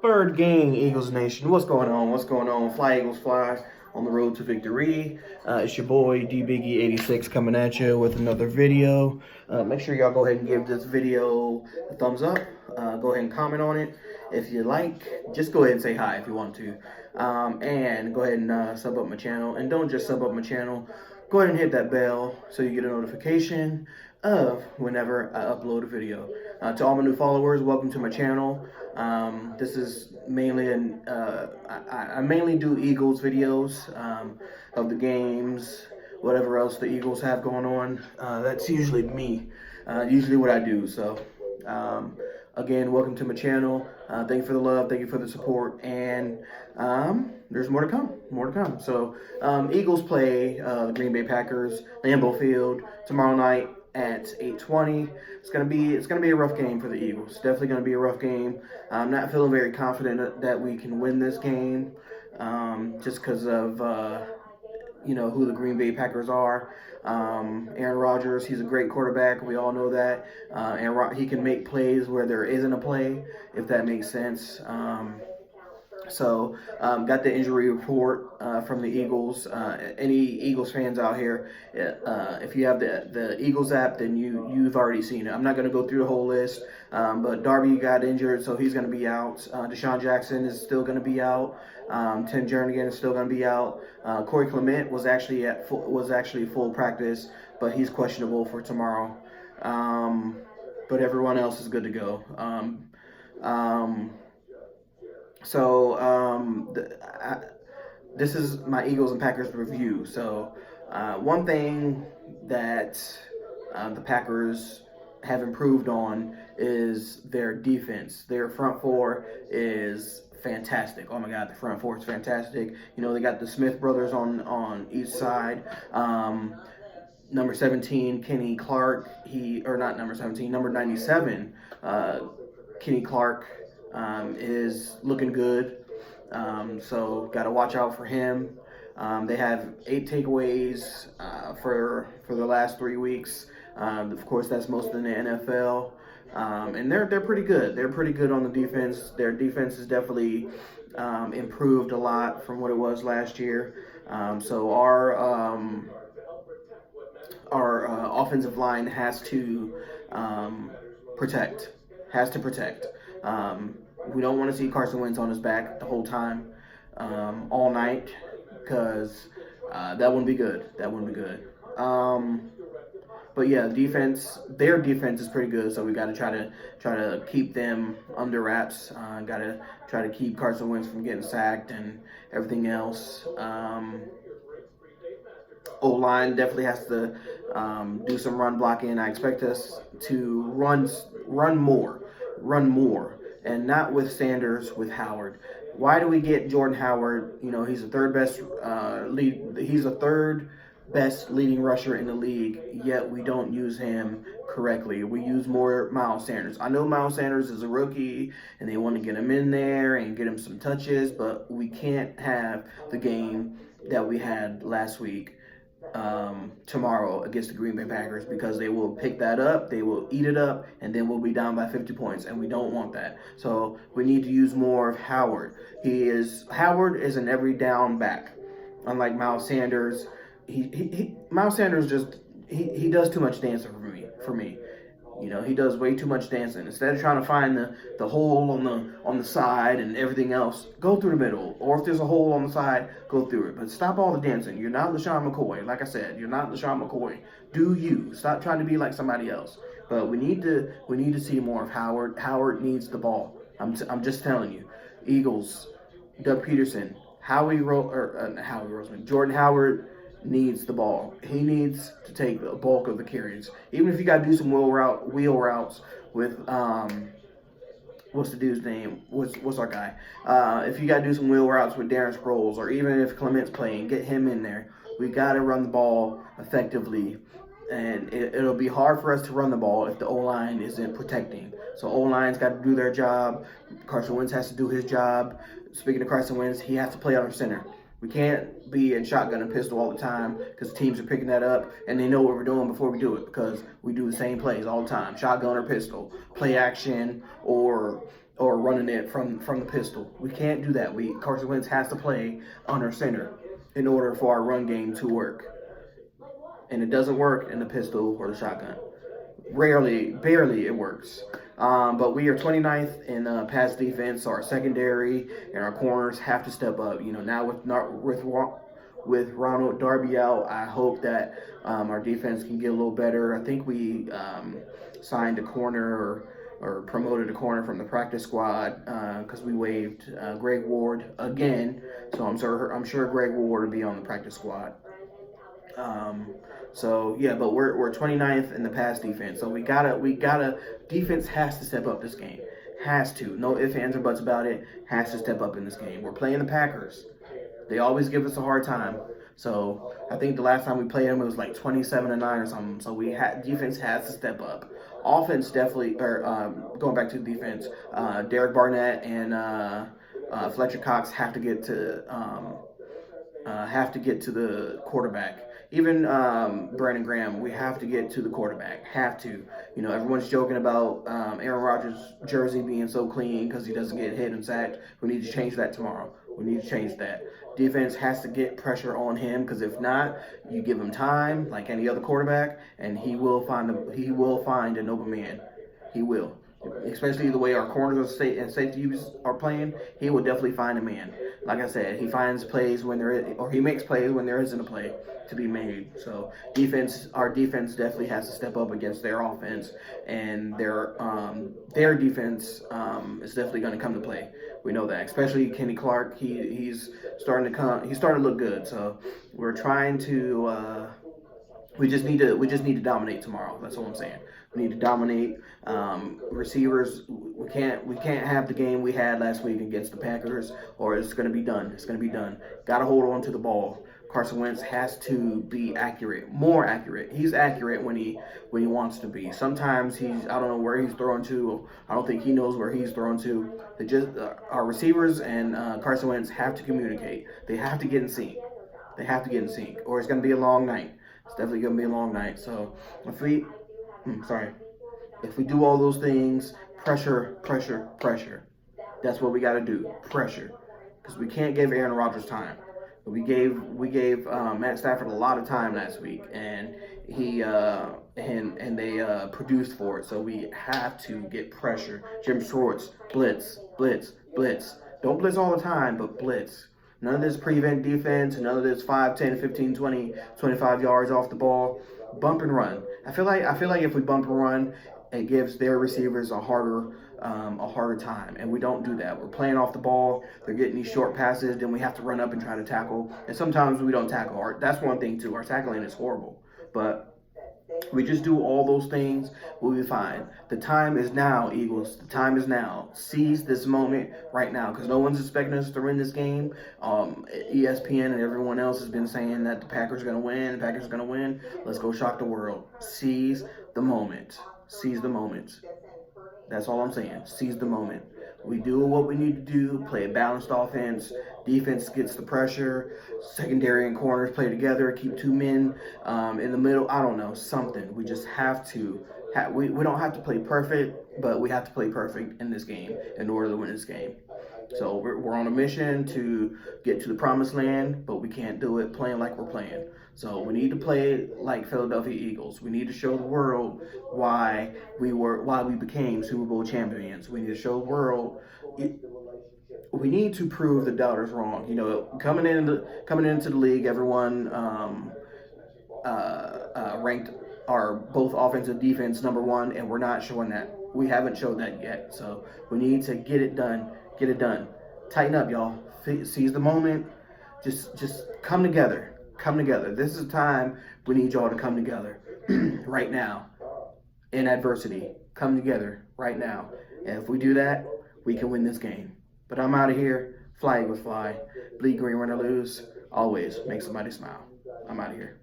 Bird Gang, Eagles Nation. What's going on? What's going on? Fly Eagles Fly on the road to victory. It's your boy D Biggie 86 coming at you with another video. Make sure y'all go ahead and give this video a thumbs up. Go ahead and comment on it if you like. Just go ahead and say hi if you want to. And go ahead and sub up my channel. And don't just sub up my channel. Go ahead and hit that bell so you get a notification of whenever I upload a video. To all my new followers, welcome to my channel. This is mainly I mainly do Eagles videos of the games, whatever else the Eagles have going on. That's usually me, usually what I do. So again, welcome to my channel. Thank you for the love, thank you for the support, and there's more to come. More to come. So Eagles play the Green Bay Packers, Lambeau Field tomorrow night at 8:20. It's gonna be a rough game for the Eagles. Definitely gonna be a rough game. I'm not feeling very confident that we can win this game, just because of who the Green Bay Packers are. Aaron Rodgers, he's a great quarterback. We all know that. And he can make plays where there isn't a play, if that makes sense. Got the injury report from the Eagles. Any Eagles fans out here, if you have the Eagles app, then you've already seen it. I'm not going to go through the whole list, but Darby got injured, so he's going to be out. Deshaun Jackson is still going to be out. Tim Jernigan is still going to be out. Corey Clement was actually full practice, but he's questionable for tomorrow. But everyone else is good to go. This is my Eagles and Packers review. So one thing that the Packers have improved on is their defense. Their front four is fantastic. Oh my God, the front four is fantastic. You know, they got the Smith brothers on each side. Number 17, Kenny Clark. Number 97, Kenny Clark. Is looking good, so got to watch out for him. They have 8 takeaways for the last 3 weeks. Of course, that's most in the NFL, and they're pretty good. They're pretty good on the defense. Their defense has definitely improved a lot from what it was last year. So our offensive line has to protect. We don't want to see Carson Wentz on his back the whole time, all night, because that wouldn't be good. But yeah, their defense is pretty good, so we got to try to keep them under wraps. Got to try to keep Carson Wentz from getting sacked and everything else. O-line definitely has to do some run blocking. I expect us to run more, and not with Sanders, with Howard. Why do we get Jordan Howard? You know, he's the third best leading rusher in the league, yet we don't use him correctly. We use more Miles Sanders. I know Miles Sanders is a rookie and they want to get him in there and get him some touches, but we can't have the game that we had last week tomorrow against the Green Bay Packers, because they will pick that up, they will eat it up, and then we'll be down by 50 points, and we don't want that. So we need to use more of Howard. Howard is an every down back, unlike Miles Sanders. Miles Sanders he does too much dancing for me. You know, he does way too much dancing. Instead of trying to find the hole on the side and everything else, go through the middle. Or if there's a hole on the side, go through it. But stop all the dancing. You're not LaShawn McCoy. Like I said, you're not LaShawn McCoy. Do you. Stop trying to be like somebody else. But we need to see more of Howard. Howard needs the ball. I'm just telling you. Eagles, Doug Peterson, Jordan Howard needs the ball. He needs to take the bulk of the carries. Even if you got to do some wheel routes with what's the dude's name? What's our guy? If you got to do some wheel routes with Darren Sproles, or even if Clement's playing, get him in there. We got to run the ball effectively, and it'll be hard for us to run the ball if the O-line isn't protecting. So O-line's got to do their job. Carson Wentz has to do his job. Speaking of Carson Wentz, he has to play under center. We can't be in shotgun and pistol all the time, because teams are picking that up and they know what we're doing before we do it, because we do the same plays all the time. Shotgun or pistol, play action, or or running it from the pistol. We can't do that. Carson Wentz has to play under center in order for our run game to work. And it doesn't work in the pistol or the shotgun. Barely it works. But we are 29th in pass defense, so our secondary and our corners have to step up. Now with Ronald Darby out, I hope that our defense can get a little better. I think we signed a corner or promoted a corner from the practice squad because we waived Greg Ward again. So I'm sure Greg Ward will be on the practice squad. So yeah, but we're 29th in the pass defense. So we gotta defense has to step up this game. Has to. No ifs, ands, or buts about it. Has to step up in this game. We're playing the Packers. They always give us a hard time. So I think the last time we played them, it was like 27-9 or something. So defense has to step up. Offense definitely, or going back to the defense, Derek Barnett and Fletcher Cox have to get to the quarterback. Even Brandon Graham, we have to get to the quarterback. Have to. Everyone's joking about Aaron Rodgers' jersey being so clean because he doesn't get hit and sacked. We need to change that tomorrow. We need to change that. Defense has to get pressure on him because if not, you give him time like any other quarterback, and he will find an open man. He will. Especially the way our corners and safeties are playing, he will definitely find a man. Like I said, he finds plays when there is, or he makes plays when there isn't a play to be made. So our defense definitely has to step up against their offense, and their defense is definitely going to come to play. We know that, especially Kenny Clark. He's starting to look good. So we're trying to. We just need to dominate tomorrow. That's all I'm saying. We need to dominate receivers. We can't have the game we had last week against the Packers, or it's going to be done. It's going to be done. Got to hold on to the ball. Carson Wentz has to be accurate, more accurate. He's accurate when he wants to be. Sometimes I don't know where he's throwing to. I don't think he knows where he's throwing to. Our receivers and Carson Wentz have to communicate. They have to get in sync. Or it's going to be a long night. It's definitely going to be a long night. So if we do all those things, pressure, that's what we got to do. Pressure, because we can't give Aaron Rodgers time. We gave Matt Stafford a lot of time last week, and they produced for it. So we have to get pressure. Jim Schwartz, blitz. Don't blitz all the time, but blitz. None of this prevent defense, none of this 5, 10, 15, 20, 25 yards off the ball. Bump and run. I feel like if we bump and run, it gives their receivers a harder time, and we don't do that. We're playing off the ball. They're getting these short passes, then we have to run up and try to tackle. And sometimes we don't tackle. That's one thing too. Our tackling is horrible, but we just do all those things, we'll be fine. The time is now, Eagles. The time is now. Seize this moment right now, because no one's expecting us to win this game. ESPN and everyone else has been saying that the Packers are going to win. Let's go shock the world. Seize the moment. That's all I'm saying. Seize the moment. We do what we need to do, play a balanced offense. Defense gets the pressure. Secondary and corners play together. Keep two men in the middle. I don't know, something. We just have to. We don't have to play perfect, but we have to play perfect in this game in order to win this game. So we're on a mission to get to the promised land, but we can't do it playing like we're playing. So we need to play like Philadelphia Eagles. We need to show the world why we became Super Bowl champions. We need to show the world. We need to prove the doubters wrong. Coming into the league, everyone ranked our both offense and defense number one, and we're not showing that. We haven't showed that yet. So we need to get it done. Tighten up, y'all. Seize the moment. Just come together. This is the time we need y'all to come together right now. In adversity, come together right now. And if we do that, we can win this game. But I'm out of here. Fly Eagles fly. Bleed green, win or lose. Always make somebody smile. I'm out of here.